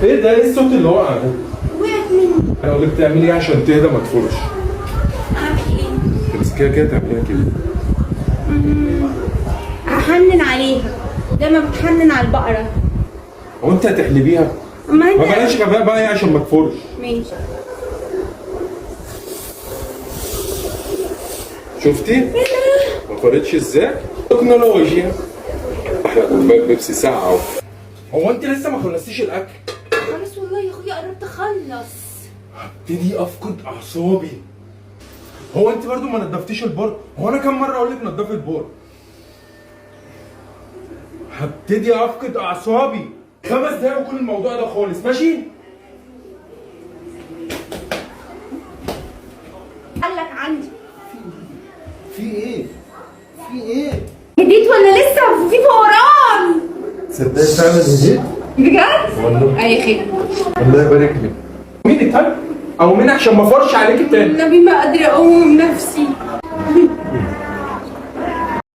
ايه ده؟ ايه الصوت اللي وقع ده؟ وقعت مني. انا اقول لك تعملي ايه عشان تهدى ما تفورش. اعمل ايه؟ تمسكيها كده تعمليها كده. احنن عليها زي ما بتحنن على البقرة. هو انت هتحلبيها؟ اما ما انت بلاش غباء بقى عشان ما تفورش. ماشي. شفتي؟ ما فرقتش ازاي؟ تكنولوجيا. احلى كوبايه بيبسي ساقعه اهو. هو انت لسه ما خلصتيش الاكل؟ خلاص والله يا اخويا قربت اخلص. هبتدي افقد اعصابي. هو انت برضو ما نضفتيش البور؟ هو انا كم مره اقول لك نضفي البور؟ هبتدي افقد اعصابي. 5 دقايق وكل الموضوع ده خالص، ماشي؟ قالك عندي. في ايه؟ في ايه؟ هديت ولا لسه في فوران؟ تصدقي فعلا هديت؟ بجد؟ والله. اي خير. الله يبارك لك. مين التاني؟ او مين عشان ما افرش عليك التاني؟ النبي ما قادرة اقوم.